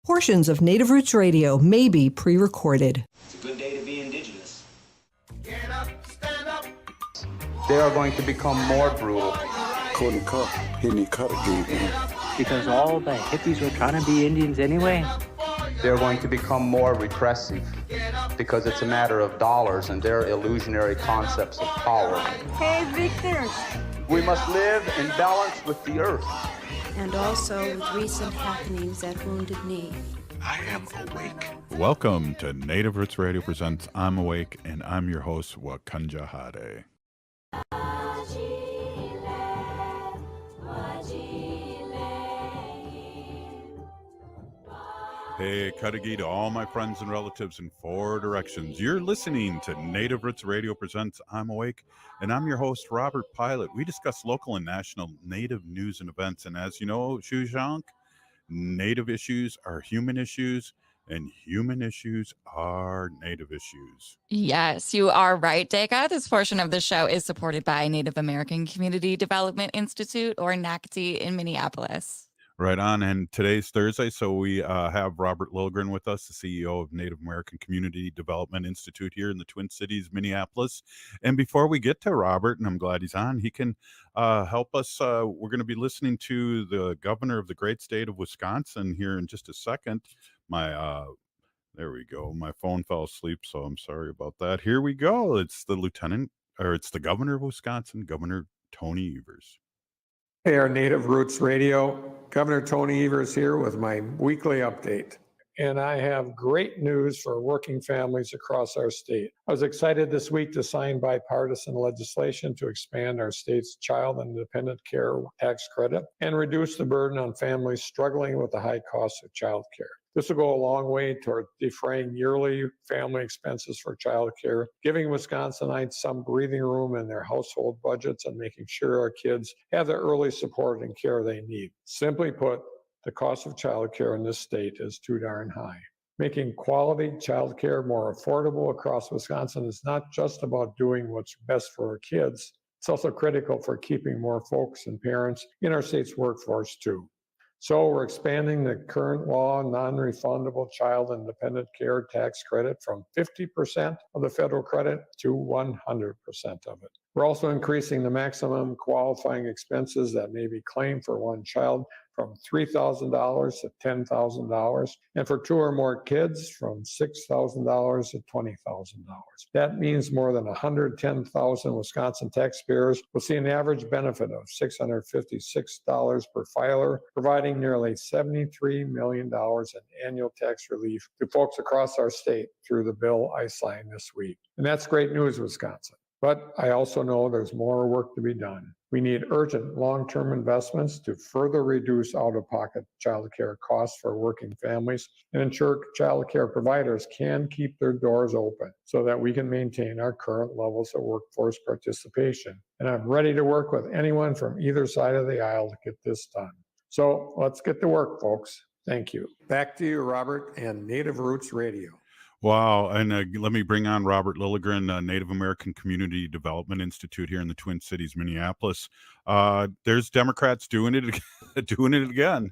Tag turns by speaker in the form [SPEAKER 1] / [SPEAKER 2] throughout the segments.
[SPEAKER 1] Portions of Native Roots Radio may be pre-recorded.
[SPEAKER 2] It's a good day to be indigenous.
[SPEAKER 3] Get up, stand up.
[SPEAKER 4] They are going to become more brutal.
[SPEAKER 5] Corn cup, hitting cut again.
[SPEAKER 6] Because all the hippies were trying to be Indians anyway.
[SPEAKER 4] They're going to become more repressive because it's a matter of dollars and their illusionary concepts of power.
[SPEAKER 7] Hey, Victor.
[SPEAKER 4] We must live in balance with the earth.
[SPEAKER 8] And also with recent happenings at Wounded Knee.
[SPEAKER 5] I am awake.
[SPEAKER 9] Welcome to Native Roots Radio presents I'm Awake, and I'm your host, Wakanja Hade. Hey, Kadagi to all my friends and relatives in four directions. You're listening to Native Roots Radio presents I'm Awake, and I'm your host, Robert Pilot. We discuss local and national Native news and events, and as you know, Shushank, Native issues are human issues, and human issues are Native issues.
[SPEAKER 10] Yes, you are right, Deka. This portion of the show is supported by Native American Community Development Institute, or NACD, in Minneapolis.
[SPEAKER 9] Right on. And today's Thursday, so we have Robert Lilligren with us, the CEO of Native American Community Development Institute here in the Twin Cities, Minneapolis. And before we get to Robert, and I'm glad he's on, he can help us. We're going to be listening to the governor of the great state of Wisconsin here in just a second. There we go. My phone fell asleep, so I'm sorry about that. Here we go. It's the governor of Wisconsin, Governor Tony Evers.
[SPEAKER 11] Hey, our Native Roots Radio. Governor Tony Evers here with my weekly update. And I have great news for working families across our state. I was excited this week to sign bipartisan legislation to expand our state's child and dependent care tax credit and reduce the burden on families struggling with the high cost of child care. This will go a long way toward defraying yearly family expenses for child care, giving Wisconsinites some breathing room in their household budgets and making sure our kids have the early support and care they need. Simply put, the cost of child care in this state is too darn high. Making quality child care more affordable across Wisconsin is not just about doing what's best for our kids. It's also critical for keeping more folks and parents in our state's workforce too. So we're expanding the current law non-refundable child and dependent care tax credit from 50% of the federal credit to 100% of it. We're also increasing the maximum qualifying expenses that may be claimed for one child from $3,000 to $10,000, and for two or more kids from $6,000 to $20,000. That means more than 110,000 Wisconsin taxpayers will see an average benefit of $656 per filer, providing nearly $73 million in annual tax relief to folks across our state through the bill I signed this week. And that's great news, Wisconsin. But I also know there's more work to be done. We need urgent long-term investments to further reduce out-of-pocket child care costs for working families and ensure child care providers can keep their doors open so that we can maintain our current levels of workforce participation. And I'm ready to work with anyone from either side of the aisle to get this done. So let's get to work, folks. Thank you. Back to you, Robert, and Native Roots Radio.
[SPEAKER 9] Wow. And let me bring on Robert Lilligren, Native American Community Development Institute here in the Twin Cities, Minneapolis. There's Democrats doing it again.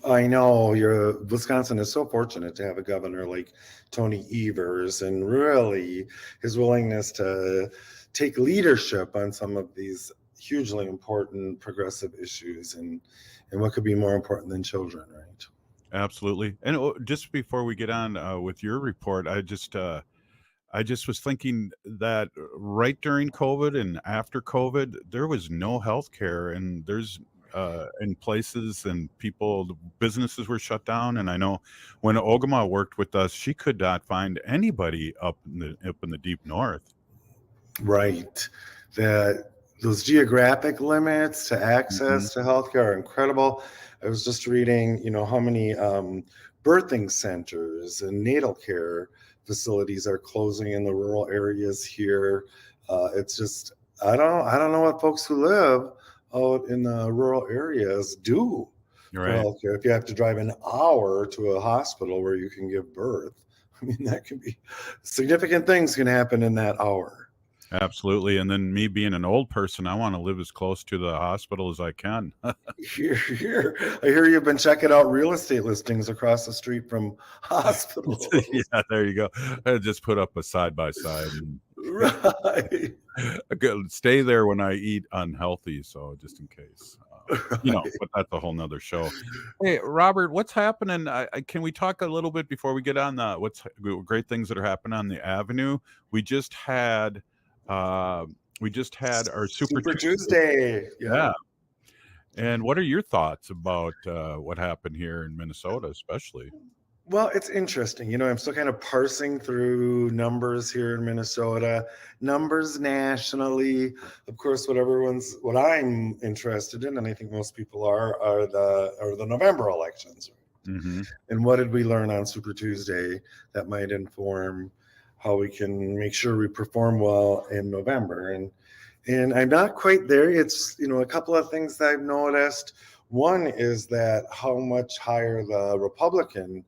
[SPEAKER 12] I know Wisconsin is so fortunate to have a governor like Tony Evers, and really his willingness to take leadership on some of these hugely important progressive issues and what could be more important than children, right?
[SPEAKER 9] Absolutely. And just before we get on with your report, I just was thinking that right during COVID and after COVID, there was no health care, and there's in places and businesses were shut down. And I know when Ogama worked with us, she could not find anybody up in the deep north.
[SPEAKER 12] Right. Those geographic limits to access to healthcare are incredible. I was just reading, how many birthing centers and natal care facilities are closing in the rural areas here. It's just, I don't know what folks who live out in the rural areas do for healthcare. If you have to drive an hour to a hospital where you can give birth, I mean, that can be significant things can happen in that hour.
[SPEAKER 9] Absolutely. And then me being an old person, I want to live as close to the hospital as I can.
[SPEAKER 12] Here. I hear you've been checking out real estate listings across the street from hospitals.
[SPEAKER 9] Yeah, there you go. I just put up a side by side and
[SPEAKER 12] Right.
[SPEAKER 9] stay there when I eat unhealthy. So just in case, but that's a whole nother show. Hey, Robert, what's happening? Can we talk a little bit before we get on what's great things that are happening on the Avenue? We just had our Super
[SPEAKER 12] Tuesday.
[SPEAKER 9] Yeah. And what are your thoughts about what happened here in Minnesota, especially?
[SPEAKER 12] Well, it's interesting. I'm still kind of parsing through numbers here in Minnesota, numbers nationally. Of course, what I'm interested in, and I think most people are the November elections.
[SPEAKER 9] Mm-hmm.
[SPEAKER 12] And what did we learn on Super Tuesday that might inform how we can make sure we perform well in November? And I'm not quite there. It's, a couple of things that I've noticed. One is that how much higher the Republican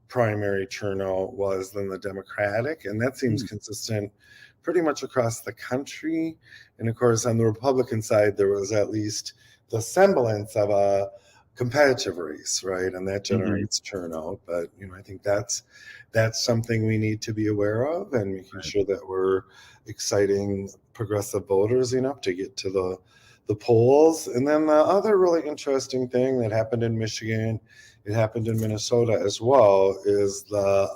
[SPEAKER 12] primary turnout was than the Democratic, and that seems consistent pretty much across the country. And of course, on the Republican side, there was at least the semblance of a competitive race, right? And that generates turnout. But I think that's something we need to be aware of, and making sure that we're exciting progressive voters enough to get to the polls. And then the other really interesting thing that happened in Michigan, it happened in Minnesota as well, is the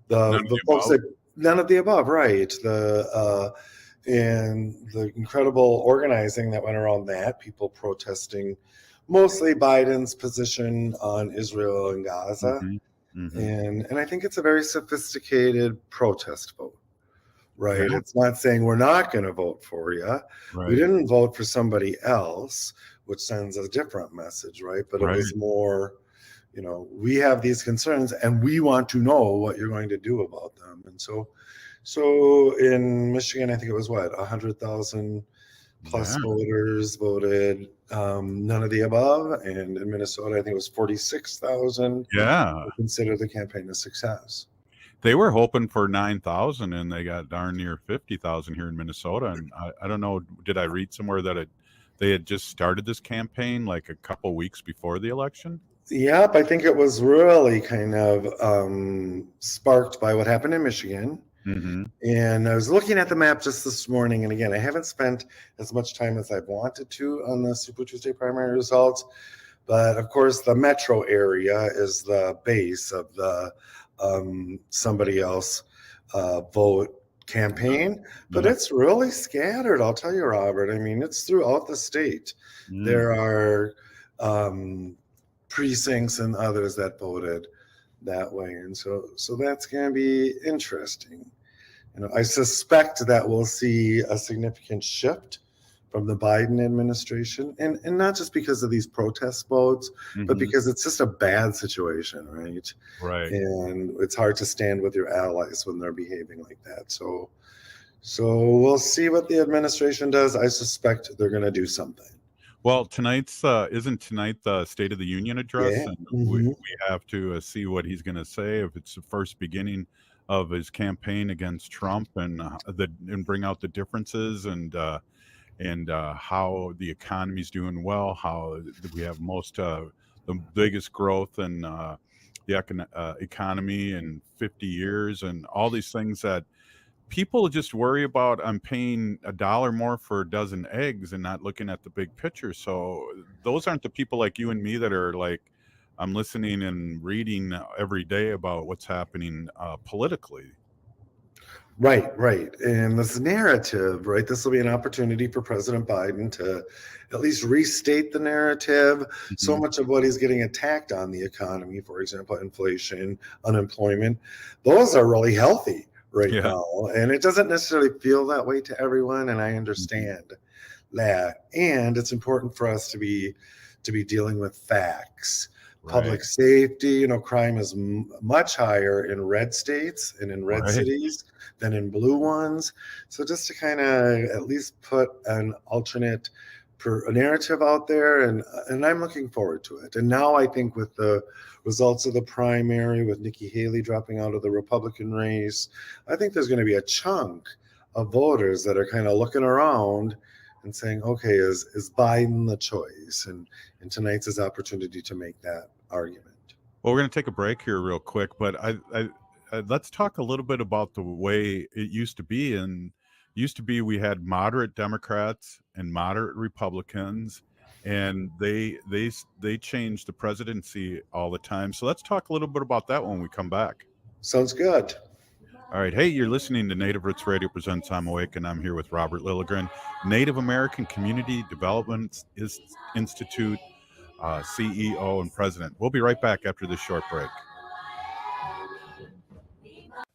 [SPEAKER 12] folks that none of the above, right? And the incredible organizing that went around that, people protesting mostly Biden's position on Israel and Gaza. And I think it's a very sophisticated protest vote, right?
[SPEAKER 9] Yeah.
[SPEAKER 12] It's not saying we're not going to vote for you.
[SPEAKER 9] Right.
[SPEAKER 12] We didn't vote for somebody else, which sends a different message, right? But it was more, we have these concerns and we want to know what you're going to do about them. And so in Michigan, I think it was 100,000 plus voters voted none of the above. And in Minnesota, I think it was 46,000.
[SPEAKER 9] Yeah.
[SPEAKER 12] Consider the campaign a success.
[SPEAKER 9] They were hoping for 9,000 and they got darn near 50,000 here in Minnesota. And I don't know, did I read somewhere that they had just started this campaign like a couple weeks before the election?
[SPEAKER 12] Yep, I think it was really kind of sparked by what happened in Michigan. And I was looking at the map just this morning, and again, I haven't spent as much time as I've wanted to on the Super Tuesday primary results, but of course the metro area is the base of the somebody else vote campaign, but it's really scattered. I'll tell you, Robert. I mean, it's throughout the state. There are precincts and others that voted that way, and so that's going to be interesting. I suspect that we'll see a significant shift from the Biden administration, and not just because of these protest votes, but because it's just a bad situation, right?
[SPEAKER 9] Right.
[SPEAKER 12] And it's hard to stand with your allies when they're behaving like that. So we'll see what the administration does. I suspect they're going to do something.
[SPEAKER 9] Well, isn't tonight the State of the Union address?
[SPEAKER 12] Yeah.
[SPEAKER 9] And we have to see what he's going to say, if it's the first beginning of his campaign against Trump, and bring out the differences and how the economy's doing well, how we have the biggest growth in the economy in 50 years, and all these things that people just worry about. I'm paying $1 more for a dozen eggs and not looking at the big picture. So those aren't the people like you and me that are like, I'm listening and reading every day about what's happening politically.
[SPEAKER 12] Right. And this narrative, right? This will be an opportunity for President Biden to at least restate the narrative. So much of what he's getting attacked on, the economy, for example, inflation, unemployment, those are really healthy right now. And it doesn't necessarily feel that way to everyone. And I understand that. And it's important for us to be dealing with facts. Public safety, crime is much higher in red states and in red cities than in blue ones. So just to kind of at least put an alternate narrative out there, and I'm looking forward to it. And now I think with the results of the primary, with Nikki Haley dropping out of the Republican race, I think there's going to be a chunk of voters that are kind of looking around and saying, okay, is Biden the choice? And tonight's his opportunity to make that argument.
[SPEAKER 9] Well, we're going to take a break here real quick, but let's talk a little bit about the way it used to be. And used to be we had moderate Democrats and moderate Republicans, and they changed the presidency all the time. So let's talk a little bit about that when we come back.
[SPEAKER 12] Sounds good.
[SPEAKER 9] All right. Hey, you're listening to Native Roots Radio Presents I'm Awake, and I'm here with Robert Lilligren, Native American Community Development Institute CEO and president. We'll be right back after this short break.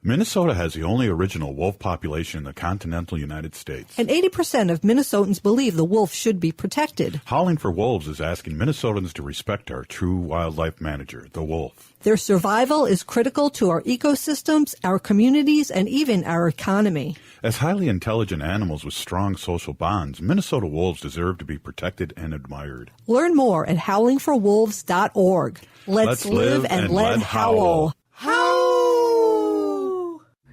[SPEAKER 9] Minnesota has the only original wolf population in the continental United States.
[SPEAKER 1] And 80% of Minnesotans believe the wolf should be protected.
[SPEAKER 9] Howling for Wolves is asking Minnesotans to respect our true wildlife manager, the wolf.
[SPEAKER 1] Their survival is critical to our ecosystems, our communities, and even our economy.
[SPEAKER 9] As highly intelligent animals with strong social bonds, Minnesota wolves deserve to be protected and admired.
[SPEAKER 1] Learn more at howlingforwolves.org. Let's live and let howl.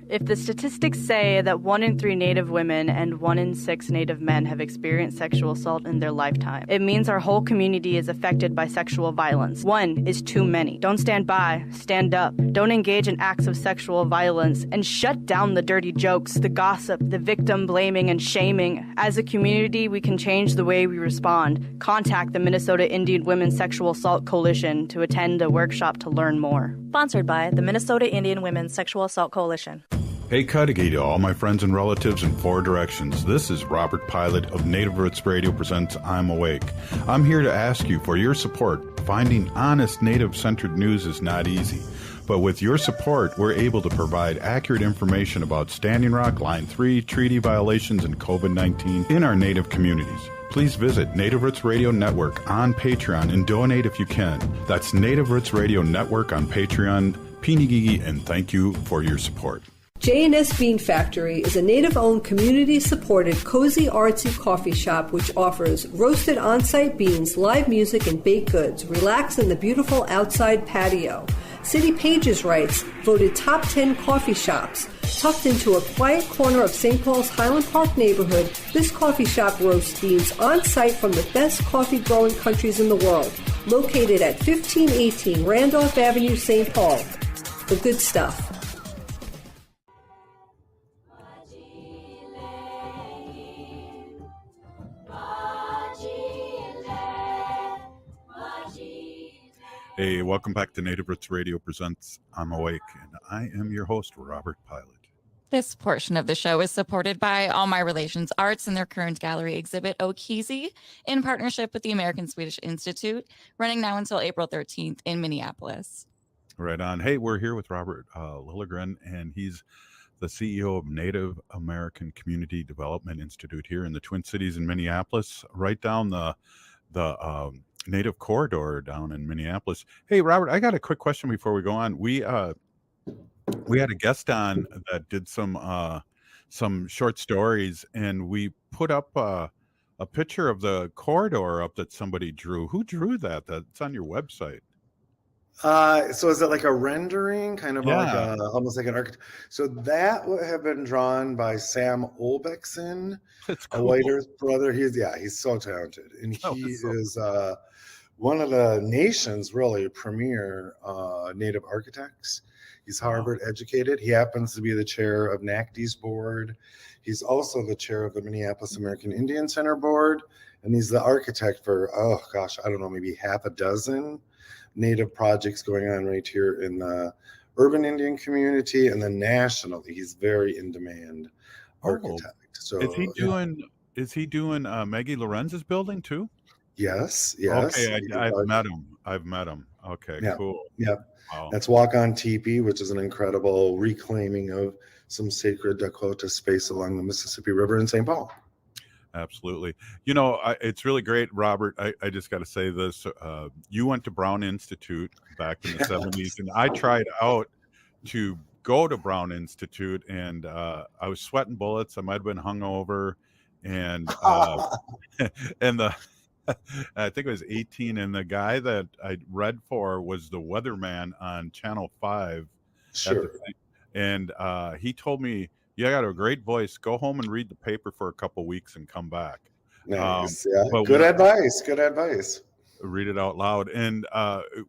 [SPEAKER 7] If the statistics say that 1 in 3 Native women and 1 in 6 Native men have experienced sexual assault in their lifetime, it means our whole community is affected by sexual violence. 1 is too many. Don't stand by. Stand up. Don't engage in acts of sexual violence, and shut down the dirty jokes, the gossip, the victim blaming and shaming. As a community, we can change the way we respond. Contact the Minnesota Indian Women's Sexual Assault Coalition to attend a workshop to learn more.
[SPEAKER 13] Sponsored by the Minnesota Indian Women's Sexual Assault Coalition.
[SPEAKER 9] Hey, Cudahy to all my friends and relatives in 4 directions. This is Robert Pilot of Native Roots Radio Presents I'm Awake. I'm here to ask you for your support. Finding honest Native-centered news is not easy. But with your support, we're able to provide accurate information about Standing Rock, Line 3, treaty violations, and COVID-19 in our Native communities. Please visit Native Roots Radio Network on Patreon and donate if you can. That's Native Roots Radio Network on Patreon. Pinigigi, and thank you for your support.
[SPEAKER 1] J&S Bean Factory is a Native-owned, community-supported, cozy, artsy coffee shop which offers roasted on-site beans, live music, and baked goods. Relax in the beautiful outside patio. City Pages writes, voted top 10 coffee shops. Tucked into a quiet corner of St. Paul's Highland Park neighborhood, this coffee shop roasts beans on-site from the best coffee-growing countries in the world. Located at 1518 Randolph Avenue, St. Paul. The good stuff.
[SPEAKER 9] Hey, welcome back to Native Roots Radio Presents I'm Awake, and I am your host, Robert Pilot.
[SPEAKER 10] This portion of the show is supported by All My Relations Arts and their current gallery exhibit, Okizi, in partnership with the American Swedish Institute, running now until April 13th in Minneapolis.
[SPEAKER 9] Right on. Hey, we're here with Robert Lilligren, and he's the CEO of Native American Community Development Institute here in the Twin Cities in Minneapolis, right down the Native corridor down in Minneapolis. Hey, Robert, I got a quick question before we go on. We had a guest on that did some short stories, and we put up a picture of the corridor up that somebody drew. Who drew that? That's on your website.
[SPEAKER 12] So is it like a rendering, kind of like almost like an architect? So that would have been drawn by Sam Olbekson,
[SPEAKER 9] That's
[SPEAKER 12] a
[SPEAKER 9] cool.
[SPEAKER 12] White Earth brother. He's so talented, and he is one of the nation's really premier Native architects. He's Harvard educated. He happens to be the chair of NACD's board. He's also the chair of the Minneapolis American Indian Center board, and he's the architect for maybe half a dozen Native projects going on right here in the urban Indian community, and then nationally. He's very in demand architect. So
[SPEAKER 9] is he doing Maggie Lorenz's building too?
[SPEAKER 12] Yes.
[SPEAKER 9] Okay, I've met him. Okay,
[SPEAKER 12] yeah,
[SPEAKER 9] cool.
[SPEAKER 12] Yeah.
[SPEAKER 9] Wow.
[SPEAKER 12] That's Walk on Teepee, which is an incredible reclaiming of some sacred Dakota space along the Mississippi River in St. Paul.
[SPEAKER 9] Absolutely. You know, it's really great, Robert. I just got to say this. You went to Brown Institute back in the 70s, and I tried out to go to Brown Institute, and I was sweating bullets. I might have been hungover, and I think I was 18, and the guy that I read for was the weatherman on Channel 5.
[SPEAKER 12] Sure.
[SPEAKER 9] And he told me You got a great voice. Go home and read the paper for a couple weeks and come back.
[SPEAKER 12] Nice. Yeah.
[SPEAKER 9] But
[SPEAKER 12] Good advice. Good advice.
[SPEAKER 9] read it out loud. And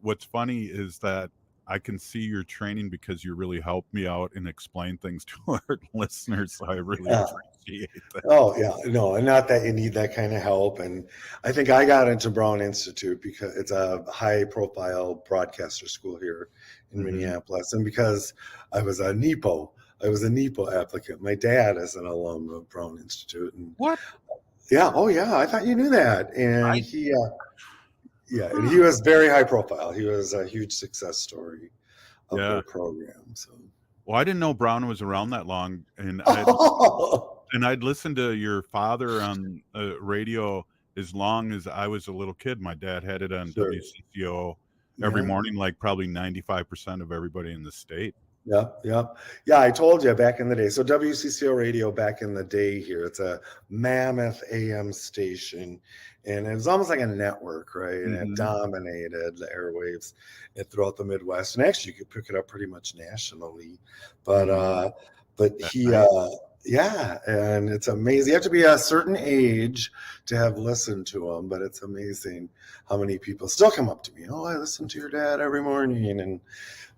[SPEAKER 9] what's funny is that I can see your training because you really helped me out and explain things to our listeners. So I really appreciate that.
[SPEAKER 12] Oh yeah, no, and not that you need that kind of help. And I think I got into Brown Institute because it's a high-profile broadcaster school here in Minneapolis, and because I was a NEPO applicant. My dad is an alum of Brown Institute. And
[SPEAKER 9] what?
[SPEAKER 12] Yeah. Oh yeah. I thought you knew that. And he was very high profile. He was a huge success story of their program. So.
[SPEAKER 9] Well, I didn't know Brown was around that long, and I'd listened to your father on radio as long as I was a little kid. My dad had it on WCCO every morning, like probably 95% of everybody in the state.
[SPEAKER 12] Yeah. I told you back in the day. So WCCO radio back in the day here, it's a mammoth AM station, and it was almost like a network, right? And it dominated the airwaves throughout the Midwest. And actually, you could pick it up pretty much nationally. But and it's amazing. You have to be a certain age to have listened to him, but it's amazing how many people still come up to me. Oh, I listen to your dad every morning, and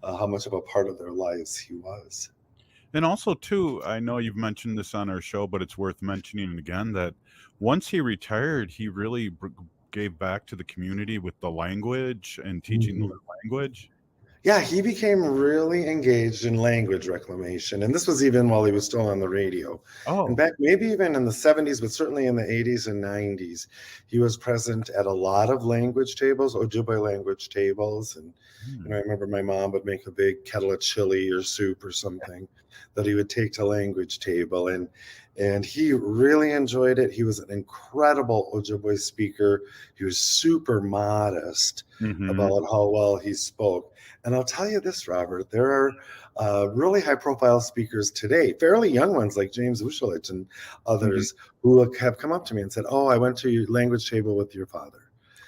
[SPEAKER 12] how much of a part of their lives he was.
[SPEAKER 9] And also, too, I know you've mentioned this on our show, but it's worth mentioning again that once he retired, he really gave back to the community with the language and teaching the language.
[SPEAKER 12] Yeah, he became really engaged in language reclamation. And this was even while he was still on the radio. And back maybe even in the 70s, but certainly in the 80s and 90s, he was present at a lot of language tables, Ojibwe language tables. And I remember my mom would make a big kettle of chili or soup or something that he would take to language table. And he really enjoyed it. He was an incredible Ojibwe speaker. He was super modest about how well he spoke. And I'll tell you this, Robert, there are really high-profile speakers today, fairly young ones like James Ushalich and others who have come up to me and said, oh, I went to your language table with your father.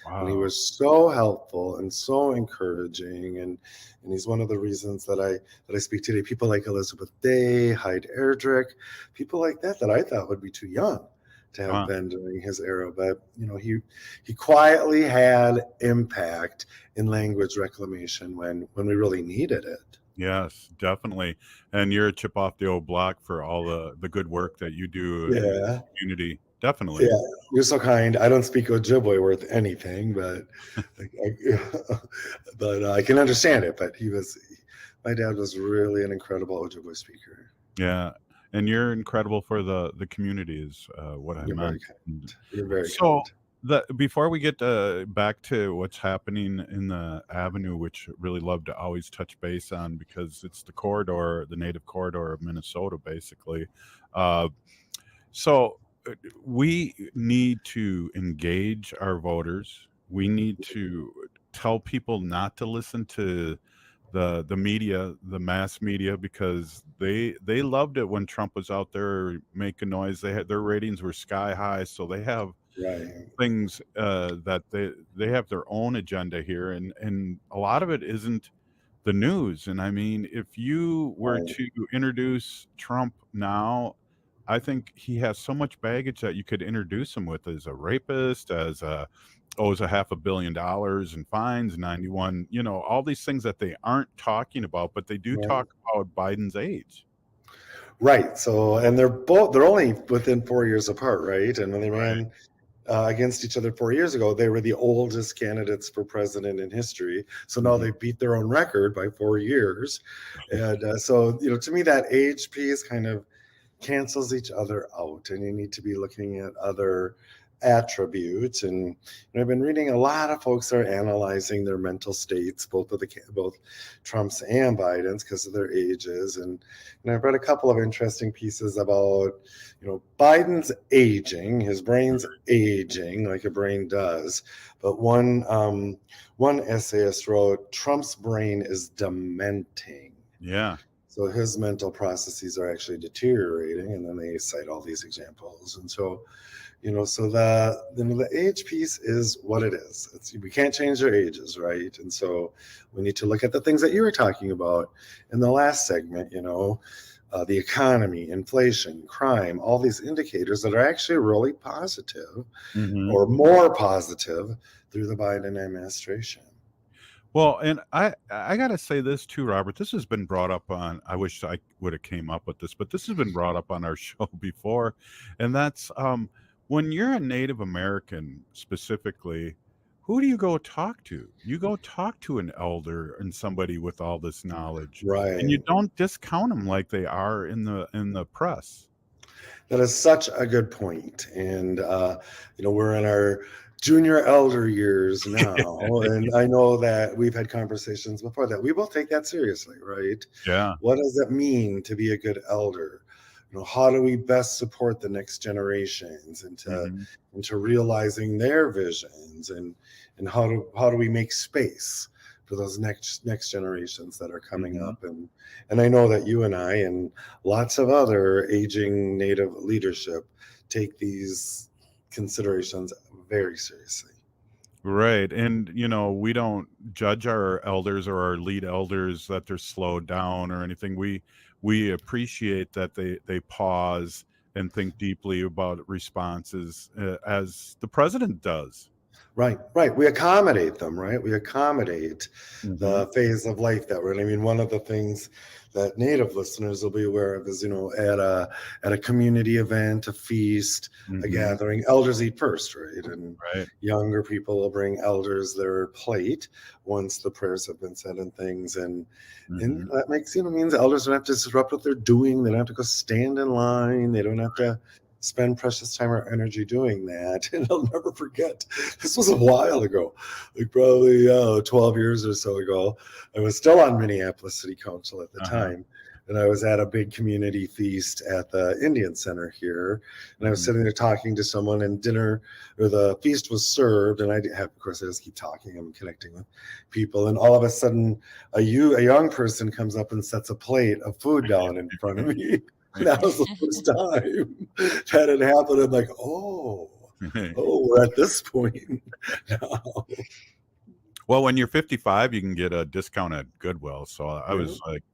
[SPEAKER 12] Wow. And he was so helpful and so encouraging. And he's one of the reasons that I speak today. People like Elizabeth Day, Hyde Erdrich, people like that I thought would be too young to have been during his era. But, he quietly had impact in language reclamation when we really needed it.
[SPEAKER 9] Yes, definitely. And you're a chip off the old block for all the good work that you do in the community. Definitely.
[SPEAKER 12] Yeah, you're so kind. I don't speak Ojibwe worth anything, but I can understand it. But my dad was really an incredible Ojibwe speaker.
[SPEAKER 9] Yeah, and you're incredible for the community is what I meant.
[SPEAKER 12] You're very kind.
[SPEAKER 9] Before we get back to what's happening in the Avenue, which I really love to always touch base on because it's the native corridor of Minnesota, basically. So we need to engage our voters. We need to tell people not to listen to the media, the mass media, because they loved it when Trump was out there making noise. Their ratings were sky high, so they have things that they have their own agenda here, and a lot of it isn't the news. And I mean, if you were to introduce Trump now, I think he has so much baggage that you could introduce him with as a rapist, as owes $500 million in fines, 91, all these things that they aren't talking about, but they do talk about Biden's age.
[SPEAKER 12] Right. So, and they're only within 4 years apart, right? And when they ran against each other 4 years ago, they were the oldest candidates for president in history. So now they beat their own record by 4 years. And so, to me, that age piece kind of cancels each other out, and you need to be looking at other attributes. And I've been reading a lot of folks are analyzing their mental states, both Trump's and Biden's, because of their ages. And I've read a couple of interesting pieces about Biden's aging, his brain's aging like a brain does. But one essayist wrote, Trump's brain is dementing.
[SPEAKER 9] Yeah.
[SPEAKER 12] So his mental processes are actually deteriorating, and then they cite all these examples. And so, so the age piece is what it is. We can't change their ages, right? And so we need to look at the things that you were talking about in the last segment. the economy, inflation, crime, all these indicators that are actually really positive or more positive through the Biden administration.
[SPEAKER 9] Well, and I got to say this too, Robert. This has been brought up on, I wish I would have came up with this, but this has been brought up on our show before. And that's when you're a Native American specifically, who do you go talk to? You go talk to an elder and somebody with all this knowledge.
[SPEAKER 12] Right.
[SPEAKER 9] And you don't discount them like they are in the press.
[SPEAKER 12] That is such a good point. And, we're in our junior elder years now. And I know that we've had conversations before that. We both take that seriously, right?
[SPEAKER 9] Yeah.
[SPEAKER 12] What does it mean to be a good elder? How do we best support the next generations into realizing their visions and how do we make space for those next generations that are coming up? And I know that you and I and lots of other aging Native leadership take these considerations very seriously.
[SPEAKER 9] Right. And, we don't judge our elders or our lead elders that they're slowed down or anything. We appreciate that they pause and think deeply about responses as the president does.
[SPEAKER 12] Right. We accommodate them, right? We accommodate the phase of life that we're in. I mean, one of the things that Native listeners will be aware of is, at a community event, a feast, a gathering, elders eat first, right? And younger people will bring elders their plate once the prayers have been said and things. And that makes, means elders don't have to disrupt what they're doing. They don't have to go stand in line. They don't have to spend precious time or energy doing that. And I'll never forget, this was a while ago, like probably 12 years or so ago. I was still on Minneapolis City Council at the time. And I was at a big community feast at the Indian Center here. And I was sitting there talking to someone, and the feast was served. And of course, I just keep talking. I'm connecting with people. And all of a sudden, a young person comes up and sets a plate of food down in front of me. That was the first time that had happened. I'm like, we're at this point now.
[SPEAKER 9] Well, when you're 55, you can get a discount at Goodwill. So I was like,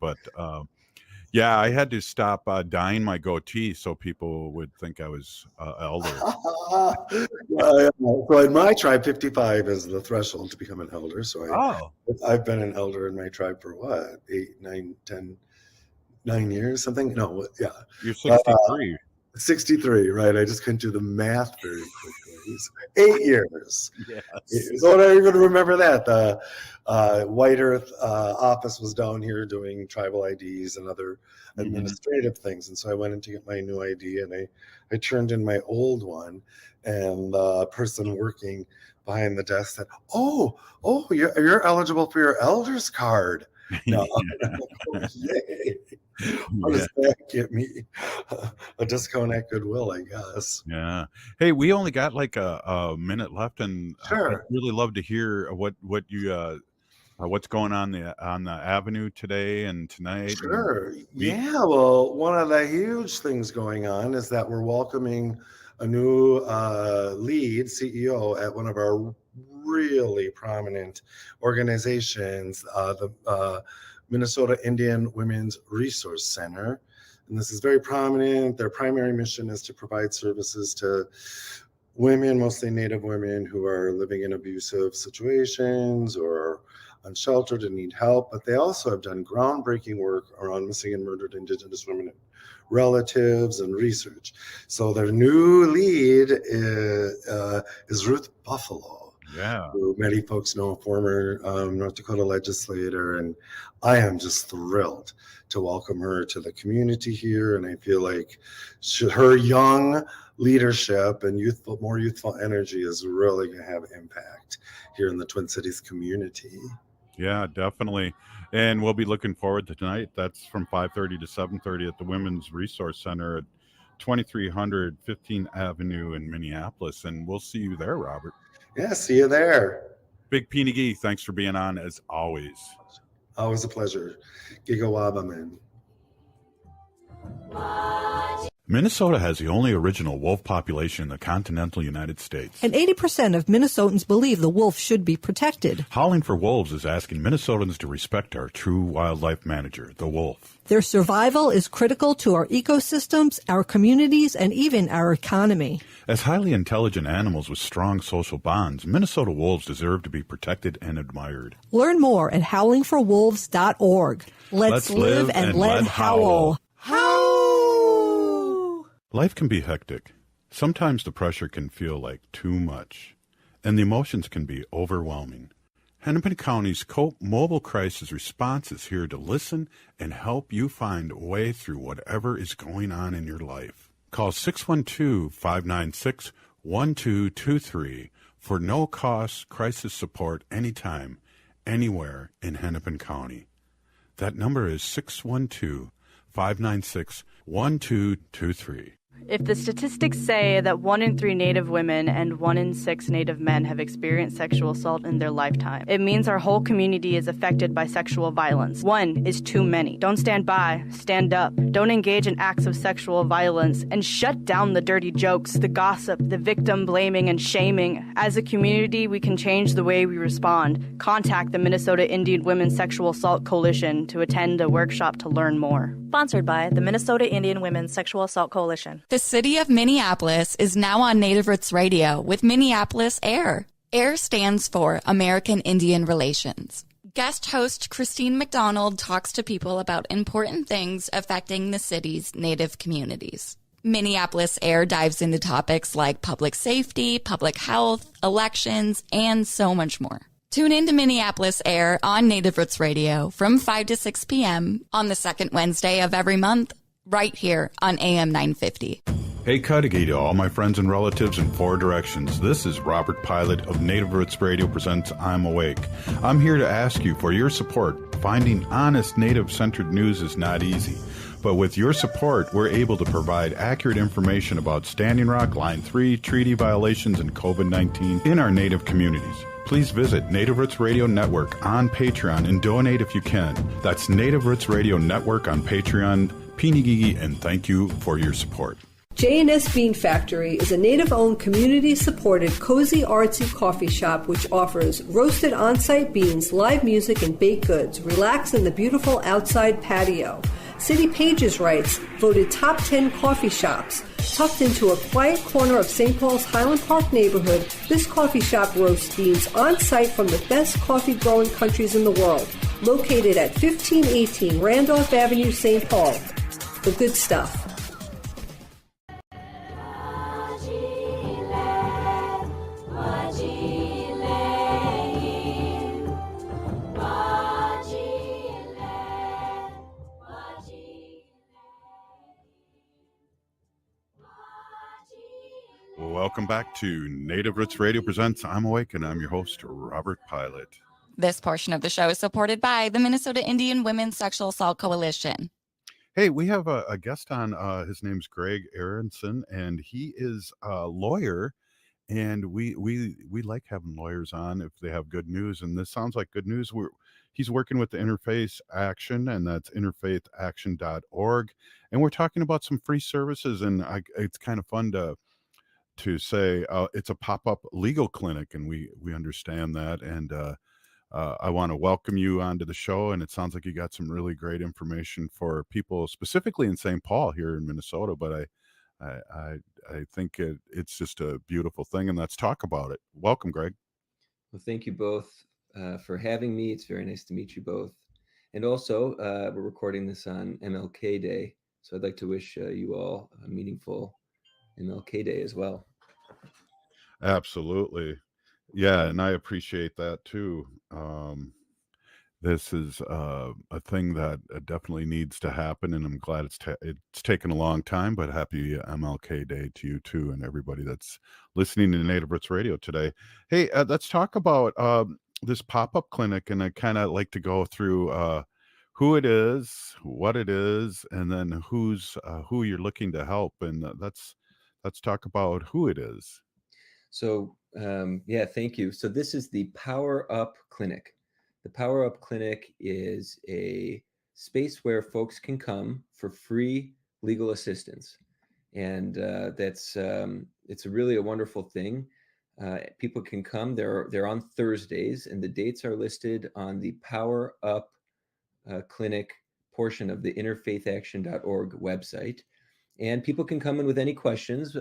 [SPEAKER 9] yeah, I had to stop dyeing my goatee so people would think I was elder.
[SPEAKER 12] So in my tribe, 55 is the threshold to become an elder. So I've been an elder in my tribe for what, 8, 9, 10, 9 years, something? No, yeah.
[SPEAKER 9] You're 63.
[SPEAKER 12] 63, right? I just couldn't do the math very quickly. 8 years.
[SPEAKER 9] Yes.
[SPEAKER 12] So I even remember that. The White Earth office was down here doing tribal IDs and other administrative things. And so I went in to get my new ID, and I turned in my old one, and the person working behind the desk said, oh, you're eligible for your elder's card. No. Yay. How does that get me a discount at Goodwill, I guess?
[SPEAKER 9] Yeah. Hey, we only got like a minute left, and I'd really love to hear what you what's going on the avenue today and tonight.
[SPEAKER 12] Sure. Yeah. Well, one of the huge things going on is that we're welcoming a new lead CEO at one of our really prominent organizations, the Minnesota Indian Women's Resource Center. And this is very prominent. Their primary mission is to provide services to women, mostly Native women, who are living in abusive situations or unsheltered and need help. But they also have done groundbreaking work around missing and murdered Indigenous women and relatives and research. So their new lead is Ruth Buffalo.
[SPEAKER 9] Yeah,
[SPEAKER 12] who many folks know, a former North Dakota legislator, and I am just thrilled to welcome her to the community here. And I feel like her young leadership and more youthful energy is really going to have impact here in the Twin Cities community.
[SPEAKER 9] Yeah, definitely. And we'll be looking forward to tonight. That's from 5:30 to 7:30 at the Women's Resource Center at 2300 15th Avenue in Minneapolis. And we'll see you there, Robert.
[SPEAKER 12] Yeah, see you there.
[SPEAKER 9] Big P. Thanks for being on as always.
[SPEAKER 12] Always a pleasure. Gigawaba, man.
[SPEAKER 9] Minnesota has the only original wolf population in the continental United States.
[SPEAKER 14] And 80% of Minnesotans believe the wolf should be protected.
[SPEAKER 9] Howling for Wolves is asking Minnesotans to respect our true wildlife manager, the wolf.
[SPEAKER 14] Their survival is critical to our ecosystems, our communities, and even our economy.
[SPEAKER 9] As highly intelligent animals with strong social bonds, Minnesota wolves deserve to be protected and admired.
[SPEAKER 14] Learn more at howlingforwolves.org. Let's live and let howl.
[SPEAKER 9] Life can be hectic. Sometimes the pressure can feel like too much, and the emotions can be overwhelming. Hennepin County's COPE Mobile Crisis Response is here to listen and help you find a way through whatever is going on in your life. Call 612-596-1223 for no-cost crisis support anytime, anywhere in Hennepin County. That number is 612-596-1223.
[SPEAKER 7] If the statistics say that 1 in 3 Native women and 1 in 6 Native men have experienced sexual assault in their lifetime, it means our whole community is affected by sexual violence. 1 is too many. Don't stand by, stand up. Don't engage in acts of sexual violence, and shut down the dirty jokes, the gossip, the victim blaming and shaming. As a community, we can change the way we respond. Contact the Minnesota Indian Women's Sexual Assault Coalition to attend a workshop to learn more.
[SPEAKER 13] Sponsored by the Minnesota Indian Women's Sexual Assault Coalition.
[SPEAKER 10] The city of Minneapolis is now on Native Roots Radio with Minneapolis AIR. AIR stands for American Indian Relations. Guest host Christine McDonald talks to people about important things affecting the city's Native communities. Minneapolis AIR dives into topics like public safety, public health, elections, and so much more. Tune in to Minneapolis AIR on Native Roots Radio from 5 to 6 p.m. on the second Wednesday of every month, right here on AM 950.
[SPEAKER 9] Hey, Cudahy to all my friends and relatives in 4 directions. This is Robert Pilot of Native Roots Radio presents I'm Awake. I'm here to ask you for your support. Finding honest Native-centered news is not easy. But with your support, we're able to provide accurate information about Standing Rock, Line 3, treaty violations, and COVID-19 in our Native communities. Please visit Native Roots Radio Network on Patreon and donate if you can. That's Native Roots Radio Network on Patreon. Pinigigi, and thank you for your support.
[SPEAKER 1] J&S Bean Factory is a Native-owned, community-supported, cozy, artsy coffee shop which offers roasted on-site beans, live music, and baked goods. Relax in the beautiful outside patio. City Pages writes, voted top 10 coffee shops. Tucked into a quiet corner of St. Paul's Highland Park neighborhood, this coffee shop roasts beans on-site from the best coffee-growing countries in the world. Located at 1518 Randolph Avenue, St. Paul. The good stuff.
[SPEAKER 9] Welcome back to Native Roots Radio presents I'm Awake, and I'm your host, Robert Pilot.
[SPEAKER 10] This portion of the show is supported by the Minnesota Indian Women's Sexual Assault Coalition.
[SPEAKER 9] Hey, we have a guest on. His name's Greg Aronson, and he is a lawyer. And we like having lawyers on if they have good news. And this sounds like good news. He's working with the Interfaith Action, and that's interfaithaction.org. And we're talking about some free services. And it's kind of fun to say it's a pop-up legal clinic, and we understand that. And I want to welcome you onto the show, and it sounds like you got some really great information for people specifically in St. Paul here in Minnesota, but I think it's just a beautiful thing, and let's talk about it. Welcome, Greg.
[SPEAKER 15] Well, thank you both for having me. It's very nice to meet you both. And also, we're recording this on MLK Day, so I'd like to wish you all a meaningful MLK Day as well.
[SPEAKER 9] Absolutely. Yeah, and I appreciate that too. This is a thing that definitely needs to happen, and I'm glad it's taken a long time, but happy MLK Day to you too, and everybody that's listening to Native Roots Radio today. Hey, let's talk about this pop-up clinic, and I kind of like to go through who it is, what it is, and then who you're looking to help, and let's talk about who it is.
[SPEAKER 15] So, thank you. So this is the Power Up Clinic. The Power Up Clinic is a space where folks can come for free legal assistance. and that's it's really a wonderful thing. People can come. They're on Thursdays, and the dates are listed on the Power Up Clinic portion of the interfaithaction.org website. And people can come in with any questions.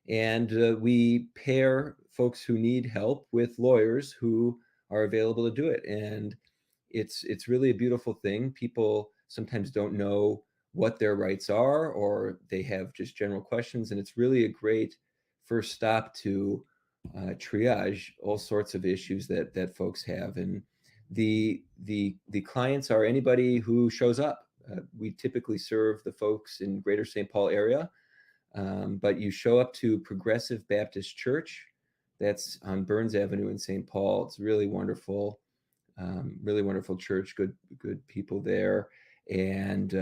[SPEAKER 15] And we pair folks who need help with lawyers who are available to do it. And it's really a beautiful thing. People sometimes don't know what their rights are, or they have just general questions. And it's really a great first stop to triage all sorts of issues that folks have. And the clients are anybody who shows up. We typically serve the folks in Greater St. Paul area, but you show up to Progressive Baptist Church. That's on Burns Avenue in St. Paul. It's really wonderful church. Good people there, and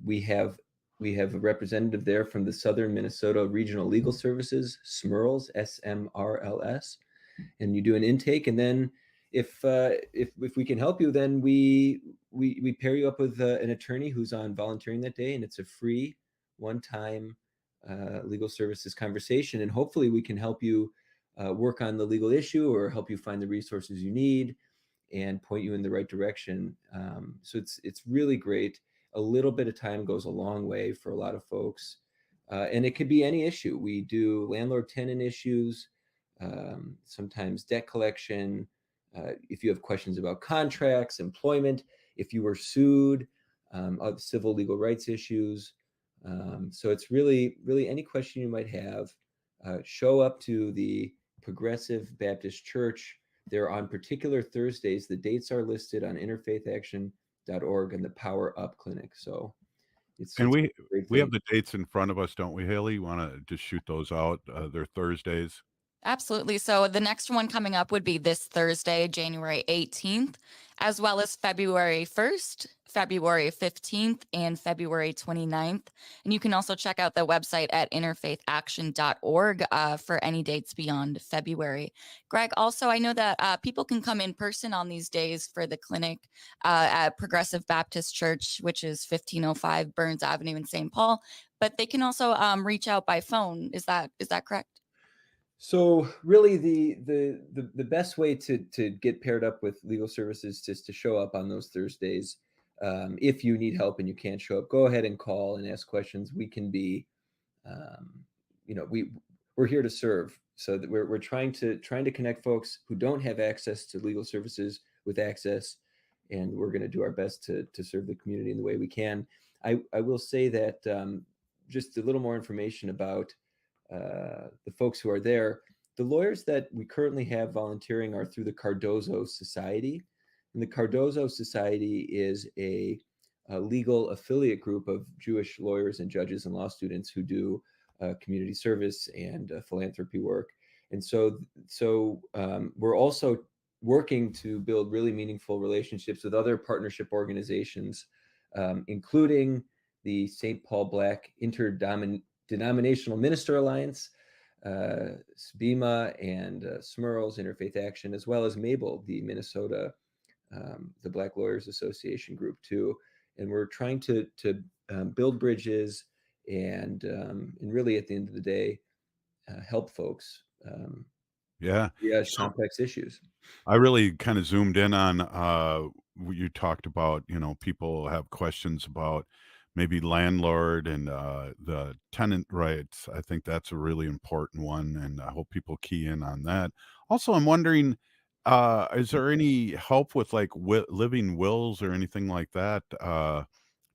[SPEAKER 15] we have a representative there from the Southern Minnesota Regional Legal Services, SMRLS, SMRLS, and you do an intake, and then if we can help you, then we pair you up with an attorney who's on volunteering that day, and it's a free one-time legal services conversation, and hopefully we can help you work on the legal issue or help you find the resources you need and point you in the right direction. So it's really great. A little bit of time goes a long way for a lot of folks, and it could be any issue. We do landlord-tenant issues, sometimes debt collection. If you have questions about contracts, employment, if you were sued, civil legal rights issues. So it's really any question you might have. Show up to the Progressive Baptist Church. They're on particular Thursdays. The dates are listed on interfaithaction.org and the Power Up Clinic. So
[SPEAKER 9] we have the dates in front of us, don't we, Haley? You want to just shoot those out? They're Thursdays.
[SPEAKER 10] Absolutely. So the next one coming up would be this Thursday, January 18th, as well as February 1st, February 15th, and February 29th. And you can also check out the website at interfaithaction.org for any dates beyond February. Greg, also, I know that people can come in person on these days for the clinic at Progressive Baptist Church, which is 1505 Burns Avenue in St. Paul, but they can also reach out by phone. Is that correct?
[SPEAKER 15] So really the best way to get paired up with legal services is to show up on those Thursdays. If you need help and you can't show up, go ahead and call and ask questions. We can be, we're here to serve. So that we're trying to connect folks who don't have access to legal services with access, and we're going to do our best to serve the community in the way we can. I will say that just a little more information about the folks who are there. The lawyers that we currently have volunteering are through the Cardozo Society. And the Cardozo Society is a legal affiliate group of Jewish lawyers and judges and law students who do community service and philanthropy work. And so we're also working to build really meaningful relationships with other partnership organizations, including the St. Paul Black Interdenominational Minister Alliance, SBIMA, and SMRLS, Interfaith Action, as well as MABLE, the Minnesota, the Black Lawyers Association group too. And we're trying to build bridges and really at the end of the day, help folks. Complex issues.
[SPEAKER 9] I really kind of zoomed in on you talked about, people have questions about maybe landlord and the tenant rights. I think that's a really important one, and I hope people key in on that. Also, I'm wondering, is there any help with like living wills or anything like that?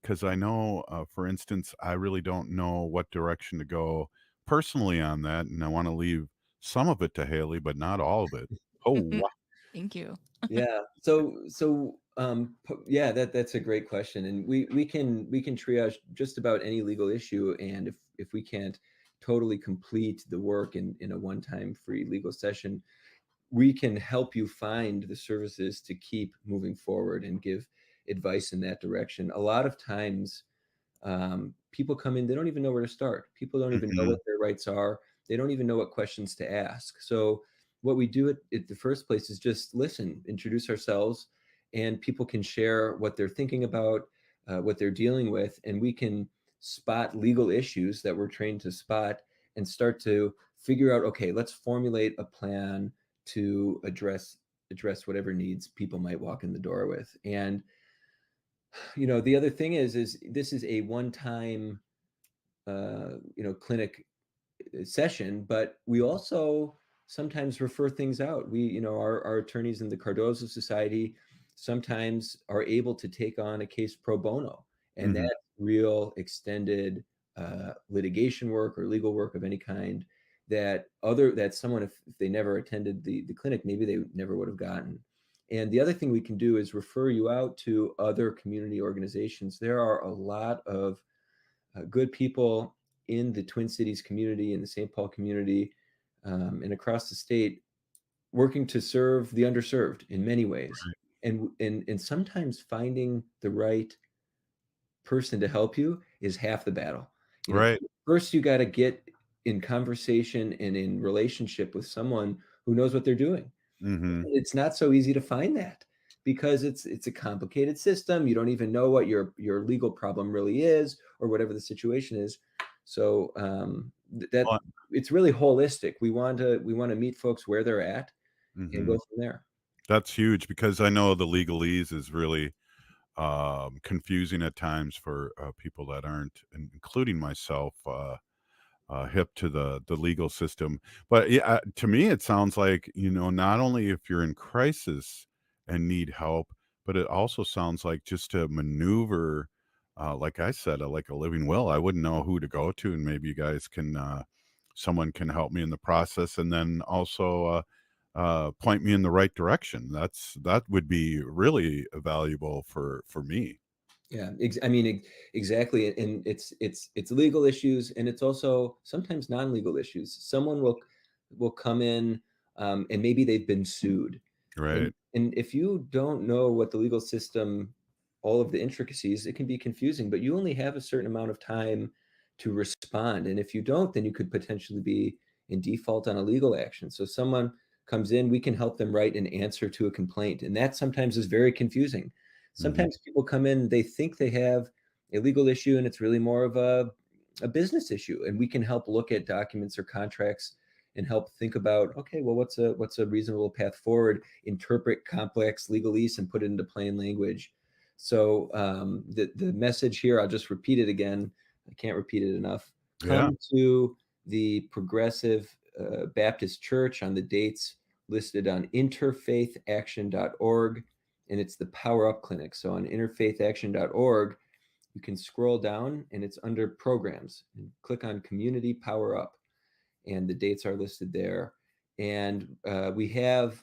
[SPEAKER 9] Because I know, for instance, I really don't know what direction to go personally on that, and I want to leave some of it to Haley, but not all of it. Oh, wow.
[SPEAKER 10] Thank you.
[SPEAKER 15] Yeah. That's a great question, and we can triage just about any legal issue, and if we can't totally complete the work in a one-time free legal session, we can help you find the services to keep moving forward and give advice in that direction. A lot of times, people come in, they don't even know where to start. People don't even know what their rights are. They don't even know what questions to ask. So what we do at the first place is just listen, introduce ourselves, and people can share what they're thinking about, what they're dealing with, and we can spot legal issues that we're trained to spot and start to figure out, okay, let's formulate a plan to address whatever needs people might walk in the door with. And the other thing is this is a one-time clinic session, but we also sometimes refer things out. We, our attorneys in the Cardozo Society sometimes are able to take on a case pro bono, and
[SPEAKER 9] Mhm.
[SPEAKER 15] that real extended litigation work or legal work of any kind that someone, if they never attended the clinic, maybe they never would have gotten. And the other thing we can do is refer you out to other community organizations. There are a lot of good people in the Twin Cities community, in the St. Paul community, and across the state, working to serve the underserved in many ways. And sometimes finding the right person to help you is half the battle.
[SPEAKER 9] Right.
[SPEAKER 15] First, you got to get in conversation and in relationship with someone who knows what they're doing.
[SPEAKER 9] Mhm.
[SPEAKER 15] It's not so easy to find that because it's a complicated system. You don't even know what your legal problem really is or whatever the situation is. So it's really holistic. We want to meet folks where they're at and
[SPEAKER 9] Mhm.
[SPEAKER 15] go from there.
[SPEAKER 9] That's huge because I know the legalese is really confusing at times for people that aren't, including myself, hip to the legal system. But yeah, to me, it sounds like, not only if you're in crisis and need help, but it also sounds like just to maneuver, like I said, like a living will. I wouldn't know who to go to, and maybe you guys can, someone can help me in the process, and then also point me in the right direction. That would be really valuable for me.
[SPEAKER 15] Yeah, exactly. And it's legal issues, and it's also sometimes non-legal issues. Someone will come in, and maybe they've been sued.
[SPEAKER 9] Right.
[SPEAKER 15] And if you don't know what the legal system, all of the intricacies, it can be confusing, but you only have a certain amount of time to respond. And if you don't, then you could potentially be in default on a legal action. So someone comes in, we can help them write an answer to a complaint. And that sometimes is very confusing. Sometimes people come in, they think they have a legal issue, and it's really more of a business issue. And we can help look at documents or contracts and help think about, okay, well, what's a reasonable path forward, interpret complex legalese and put it into plain language. So the message here, I'll just repeat it again. I can't repeat it enough. Come to the Progressive Baptist Church on the dates listed on interfaithaction.org. And it's the Power Up Clinic. So on interfaithaction.org, you can scroll down and it's under programs and click on Community Power Up, and the dates are listed there. And we have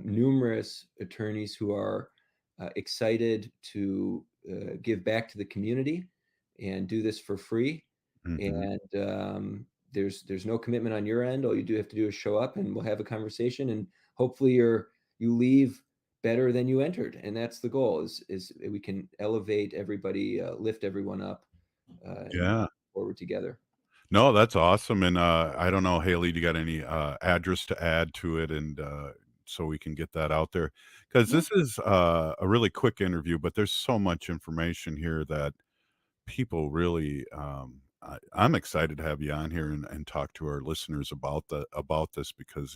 [SPEAKER 15] numerous attorneys who are excited to give back to the community and do this for free.
[SPEAKER 9] Mhm.
[SPEAKER 15] And there's no commitment on your end. All you do have to do is show up, and we'll have a conversation, and hopefully you leave better than you entered. And that's the goal, is we can elevate everybody, lift everyone up, and
[SPEAKER 9] Yeah.
[SPEAKER 15] forward together.
[SPEAKER 9] No, that's awesome. And I don't know, Haley, do you got any address to add to it, and so we can get that out there? Because this is a really quick interview, but there's so much information here that people really. I'm excited to have you on here and talk to our listeners about this, because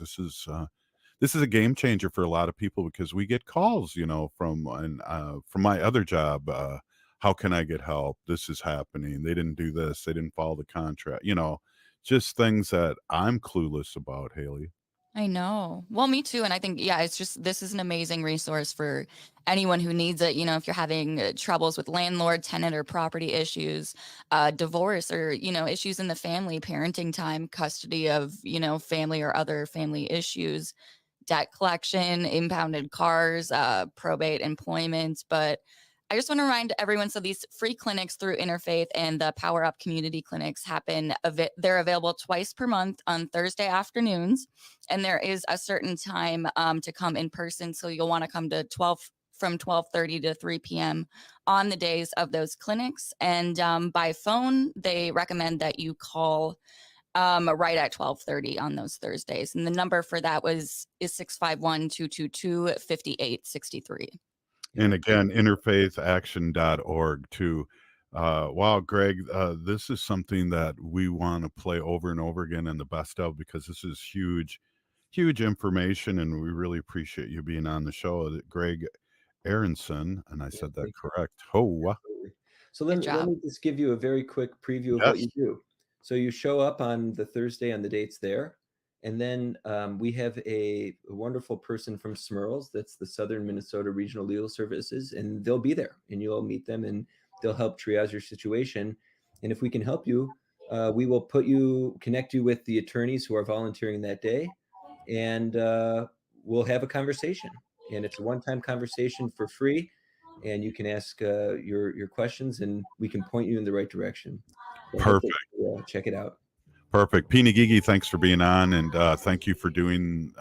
[SPEAKER 9] this is a game changer for a lot of people, because we get calls, from my other job. How can I get help? This is happening. They didn't do this. They didn't follow the contract. Just things that I'm clueless about, Haley.
[SPEAKER 10] I know. Well, me too. And I think, this is an amazing resource for anyone who needs it. If you're having troubles with landlord, tenant, or property issues, divorce, or, issues in the family, parenting time, custody of, family or other family issues, debt collection, impounded cars, probate, employment. But I just want to remind everyone, so these free clinics through Interfaith and the Power Up Community Clinics they're available twice per month on Thursday afternoons. And there is a certain time to come in person. So you'll want to come to from 12:30 to 3 p.m. on the days of those clinics. And by phone, they recommend that you call right at 12:30 on those Thursdays. And the number for that is 651-222-5863.
[SPEAKER 9] And again, interfaithaction.org too. Wow, Greg, this is something that we want to play over and over again in the best of, because this is huge, huge information, and we really appreciate you being on the show. Greg Aronson, and I said that
[SPEAKER 15] thank you.
[SPEAKER 9] correct. Oh,
[SPEAKER 15] Absolutely. So let me just give you a very quick preview of what you
[SPEAKER 9] yes.
[SPEAKER 15] do. So you show up on the Thursday on the dates there, and then we have a wonderful person from SMERLS, that's the Southern Minnesota Regional Legal Services, and they'll be there, and you'll meet them, and they'll help triage your situation. And if we can help you, we will connect you with the attorneys who are volunteering that day, and we'll have a conversation. And it's a one-time conversation for free, and you can ask your questions, and we can point you in the right direction. So
[SPEAKER 9] Perfect.
[SPEAKER 15] Check it out.
[SPEAKER 9] Perfect. Pina Gigi, thanks for being on, and thank you for giving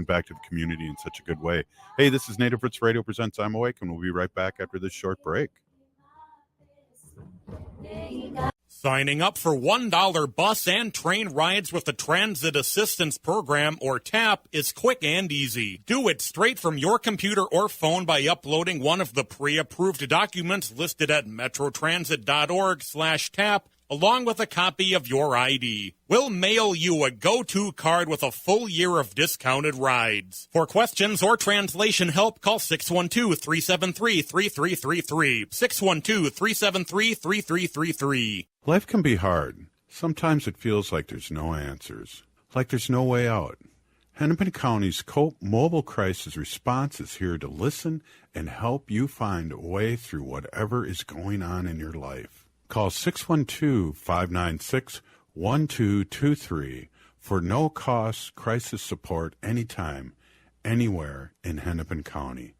[SPEAKER 9] back to the community in such a good way. Hey, this is Native Roots Radio presents I'm Awake, and we'll be right back after this short break.
[SPEAKER 16] Signing up for $1 bus and train rides with the Transit Assistance Program, or TAP, is quick and easy. Do it straight from your computer or phone by uploading one of the pre-approved documents listed at metrotransit.org/TAP, along with a copy of your ID. We'll mail you a go-to card with a full year of discounted rides. For questions or translation help, call 612-373-3333. 612-373-3333.
[SPEAKER 9] Life can be hard. Sometimes it feels like there's no answers, like there's no way out. Hennepin County's COPE Mobile Crisis Response is here to listen and help you find a way through whatever is going on in your life. Call 612-596-1223 for no-cost crisis support anytime, anywhere in Hennepin County.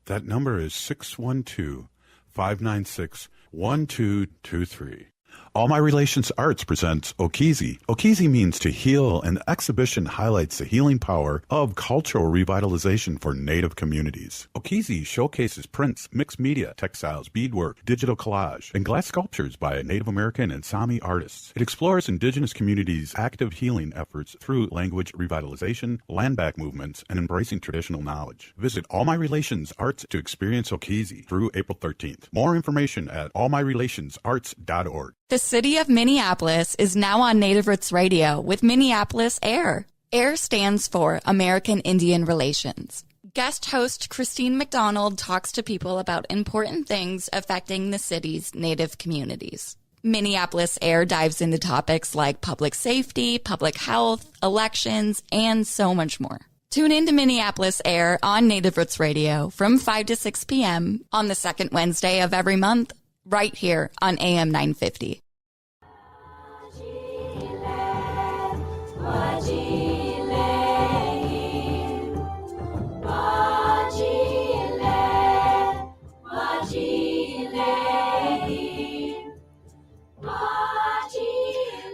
[SPEAKER 9] That number is 612-596-1223. All My Relations Arts presents Okizi. Okizi means to heal, and the exhibition highlights the healing power of cultural revitalization for Native communities. Okizi showcases prints, mixed media, textiles, beadwork, digital collage, and glass sculptures by Native American and Sami artists. It explores Indigenous communities' active healing efforts through language revitalization, land back movements, and embracing traditional knowledge. Visit All My Relations Arts to experience Okizi through April 13th. More information at allmyrelationsarts.org.
[SPEAKER 10] The city of Minneapolis is now on Native Roots Radio with Minneapolis AIR. AIR stands for American Indian Relations. Guest host Christine McDonald talks to people about important things affecting the city's Native communities. Minneapolis AIR dives into topics like public safety, public health, elections, and so much more. Tune in to Minneapolis AIR on Native Roots Radio from 5 to 6 p.m. on the second Wednesday of every month, right here on AM 950.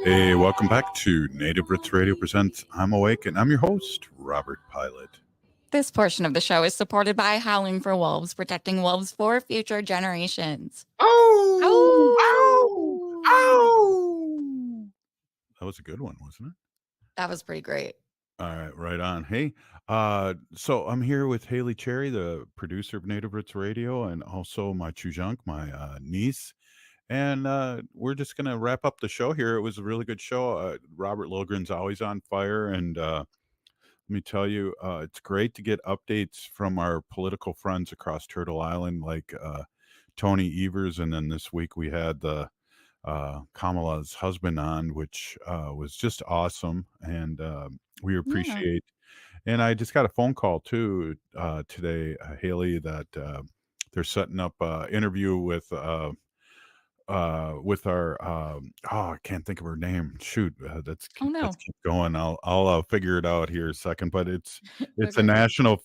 [SPEAKER 9] Hey, welcome back to Native Roots Radio presents I'm Awake, and I'm your host, Robert Pilot.
[SPEAKER 10] This portion of the show is supported by Howling for Wolves, protecting wolves for future generations.
[SPEAKER 9] That was a good one, wasn't it?
[SPEAKER 10] That was pretty great.
[SPEAKER 9] All right, right on. Hey, so I'm here with Haley Cherry, the producer of Native Roots Radio, and also my Chujunk, my niece. And we're just going to wrap up the show here. It was a really good show. Robert Lilgren's always on fire. And let me tell you, it's great to get updates from our political friends across Turtle Island, like Tony Evers. And then this week we had the Kamala's husband on, which was just awesome. And we appreciate. And I just got a phone call too today, Haley, that they're setting up an interview with our I can't think of her name. Shoot, let's keep going. I'll figure it out here a second. But it's a national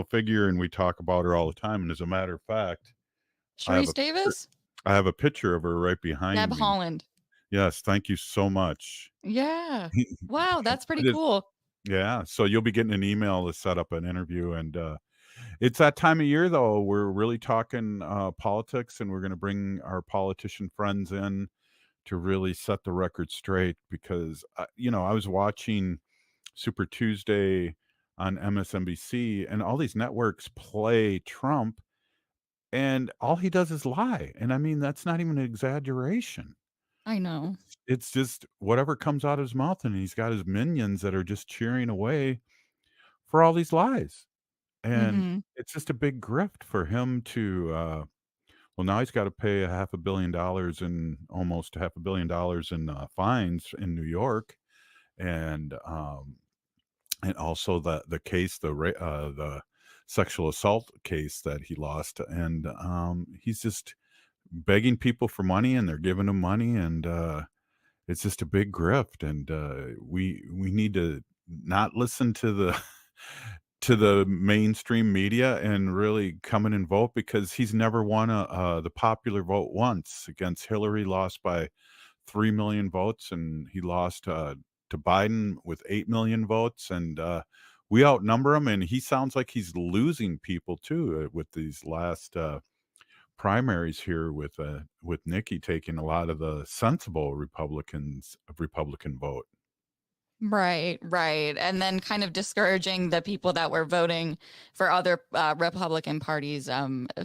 [SPEAKER 9] figure, and we talk about her all the time. And as a matter of fact,
[SPEAKER 10] Sharice Davis?
[SPEAKER 9] I have a picture of her right behind
[SPEAKER 10] Deb
[SPEAKER 9] me.
[SPEAKER 10] Holland.
[SPEAKER 9] Yes, thank you so much.
[SPEAKER 10] Yeah. Wow, that's pretty cool.
[SPEAKER 9] Yeah, so you'll be getting an email to set up an interview, and it's that time of year, though. We're really talking politics, and we're going to bring our politician friends in to really set the record straight, because, I was watching Super Tuesday on MSNBC, and all these networks play Trump, and all he does is lie. And I mean, that's not even an exaggeration.
[SPEAKER 10] I know.
[SPEAKER 9] It's just whatever comes out of his mouth, and he's got his minions that are just cheering away for all these lies. And
[SPEAKER 10] Hmm.
[SPEAKER 9] it's just a big grift for him to, well, now he's got to pay a half a billion dollars in almost a half a billion dollars in fines in New York, and also the case, the sexual assault case that he lost, and he's just begging people for money, and they're giving him money, and it's just a big grift, and we need to not listen to the to the mainstream media and really come in and vote, because he's never won the popular vote once. Against Hillary, lost by 3 million votes, and he lost to Biden with 8 million votes, and we outnumber him, and he sounds like he's losing people too with these last primaries here, with Nikki taking a lot of the sensible Republican vote.
[SPEAKER 10] Right, right. And then kind of discouraging the people that were voting for other Republican parties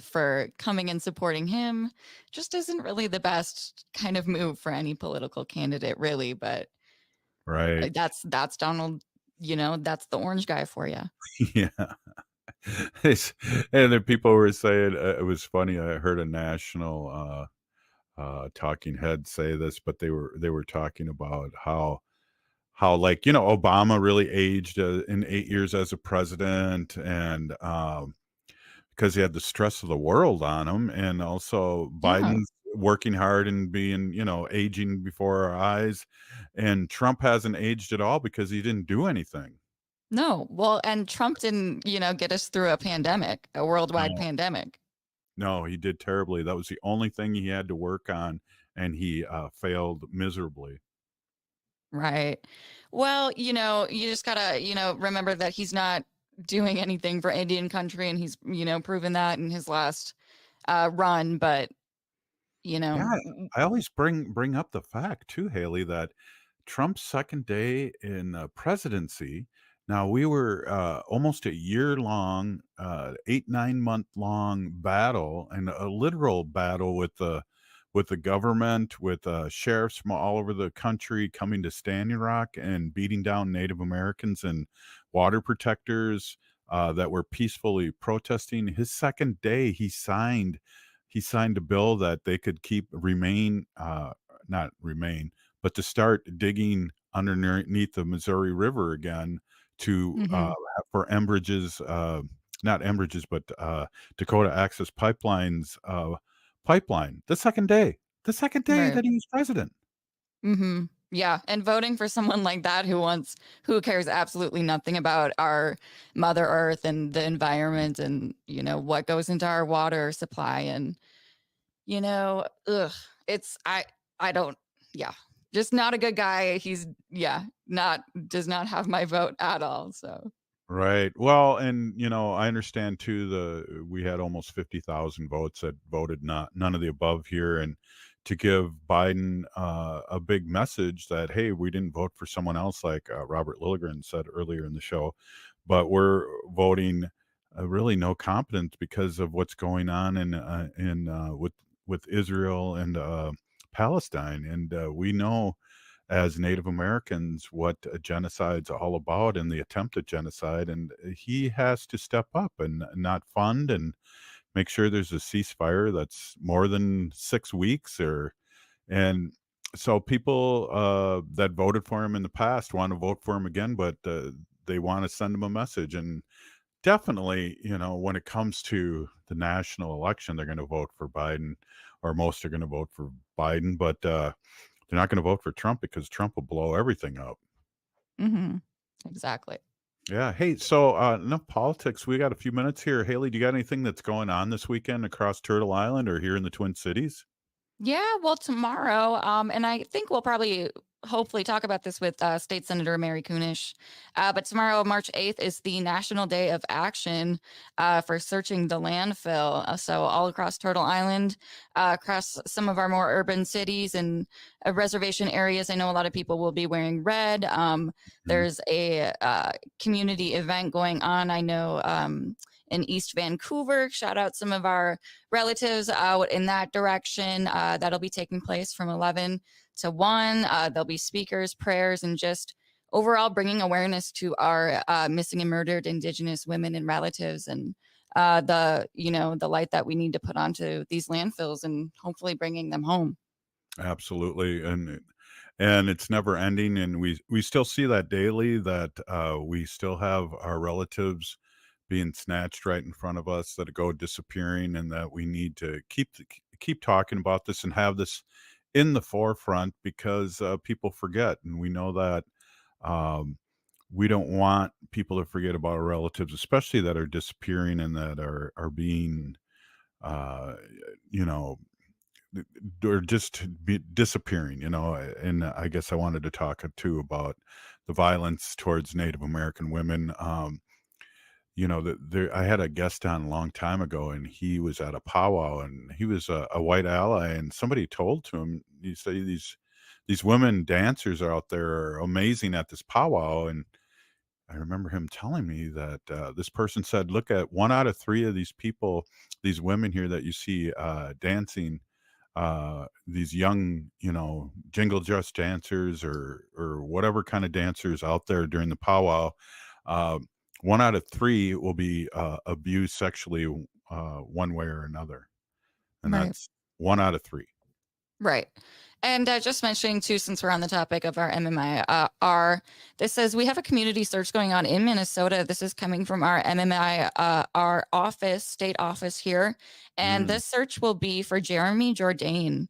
[SPEAKER 10] for coming and supporting him just isn't really the best kind of move for any political candidate, really. But
[SPEAKER 9] Right.
[SPEAKER 10] that's Donald, that's the orange guy for you.
[SPEAKER 9] Yeah. And then people were saying, it was funny. I heard a national talking head say this, but they were talking about how like, Obama really aged in 8 years as a president, and because he had the stress of the world on him, and also
[SPEAKER 10] Yeah.
[SPEAKER 9] Biden's working hard and being, aging before our eyes, and Trump hasn't aged at all because he didn't do anything.
[SPEAKER 10] No, well, and Trump didn't, get us through a pandemic, a worldwide
[SPEAKER 9] No.
[SPEAKER 10] pandemic.
[SPEAKER 9] No, he did terribly. That was the only thing he had to work on, and he failed miserably.
[SPEAKER 10] Right. Well, you just gotta, remember that he's not doing anything for Indian country, and he's, proven that in his last run. But,
[SPEAKER 9] Yeah, I always bring up the fact too, Haley, that Trump's second day in presidency. Now we were almost a year long, 8-9 month long battle, and a literal battle with the government, with sheriffs from all over the country coming to Standing Rock and beating down Native Americans and water protectors that were peacefully protesting. His second day, he signed a bill that they could not remain, but to start digging underneath the Missouri River again to for Enbridge's, not Enbridge's, but Dakota Access Pipeline's pipeline. The second day
[SPEAKER 10] Right.
[SPEAKER 9] that he was president.
[SPEAKER 10] Mm-hmm. Yeah. And voting for someone like that who cares absolutely nothing about our Mother Earth and the environment and, what goes into our water supply. And, it's, I don't, yeah, just not a good guy. He's, does not have my vote at all. So.
[SPEAKER 9] Right. Well, and I understand too, we had almost 50,000 votes that voted none of the above here, and to give Biden a big message that, hey, we didn't vote for someone else, like Robert Lilligren said earlier in the show, but we're voting really no competence because of what's going on with Israel and Palestine, and we know as Native Americans what a genocide's all about and the attempted genocide, and he has to step up and not fund and make sure there's a ceasefire that's more than 6 weeks, and so people that voted for him in the past want to vote for him again, but they want to send him a message. And definitely, when it comes to the national election, they're going to vote for Biden, or most are going to vote for Biden, but they're not going to vote for Trump because Trump will blow everything up.
[SPEAKER 10] Mm-hmm. Exactly.
[SPEAKER 9] Yeah. Hey, so enough politics. We got a few minutes here. Haley, do you got anything that's going on this weekend across Turtle Island or here in the Twin Cities?
[SPEAKER 10] Yeah, well, tomorrow, and I think we'll probably hopefully talk about this with State Senator Mary Kunesh. But tomorrow, March 8th, is the National Day of Action for searching the landfill. So all across Turtle Island, across some of our more urban cities and reservation areas, I know a lot of people will be wearing red. There's a community event going on, I know, in East Vancouver. Shout out some of our relatives out in that direction. That'll be taking place from 11 to 1. There'll be speakers, prayers, and just overall bringing awareness to our missing and murdered Indigenous women and relatives, and the light that we need to put onto these landfills and hopefully bringing them home.
[SPEAKER 9] Absolutely. And it's never ending. And we still see that daily, that we still have our relatives being snatched right in front of us, that go disappearing, and that we need to keep talking about this and have this in the forefront, because people forget. And we know that we don't want people to forget about our relatives, especially that are disappearing and that are being, or just disappearing, and I guess I wanted to talk too about the violence towards Native American women. I had a guest on a long time ago, and he was at a powwow, and he was a white ally, and somebody told to him, he said, these women dancers are out there are amazing at this powwow. And I remember him telling me that this person said, look at 1 out of 3 of these people, these women here that you see dancing, these young, jingle dress dancers or whatever kind of dancers out there during the powwow, 1 out of 3 will be abused sexually one way or another. And
[SPEAKER 10] Right.
[SPEAKER 9] That's 1 out of 3.
[SPEAKER 10] Right. And just mentioning too, since we're on the topic of our MMI, this says we have a community search going on in Minnesota. This is coming from our MMI, our state office here. And this search will be for Jeremy Jourdain.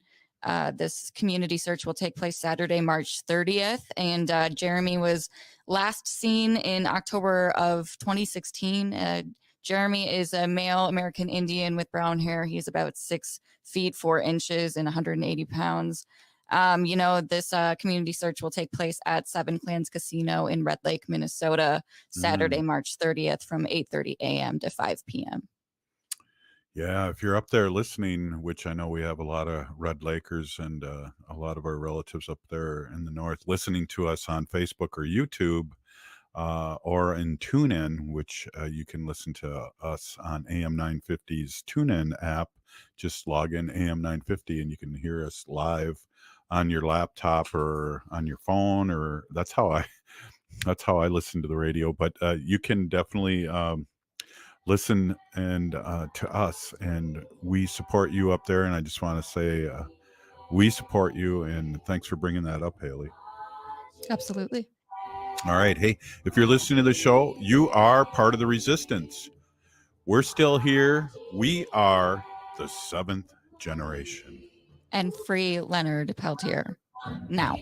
[SPEAKER 10] This community search will take place Saturday, March 30th. And Jeremy was last seen in October of 2016. Jeremy is a male American Indian with brown hair. He's about 6 feet 4 inches and 180 pounds. This community search will take place at Seven Clans Casino in Red Lake, Minnesota, Saturday, March 30th from 8:30 a.m. to 5 p.m.
[SPEAKER 9] Yeah, if you're up there listening, which I know we have a lot of Red Lakers and a lot of our relatives up there in the north listening to us on Facebook or YouTube, or in TuneIn, which you can listen to us on AM 950's TuneIn app. Just log in AM 950 and you can hear us live on your laptop or on your phone, or that's how I listen to the radio. But you can definitely listen and to us, and we support you up there. And I just want to say we support you, and thanks for bringing that up, Haley.
[SPEAKER 10] Absolutely.
[SPEAKER 9] All right. Hey, if you're listening to the show, you are part of the resistance. We're still here. We are the 7th generation.
[SPEAKER 10] And free Leonard Peltier now.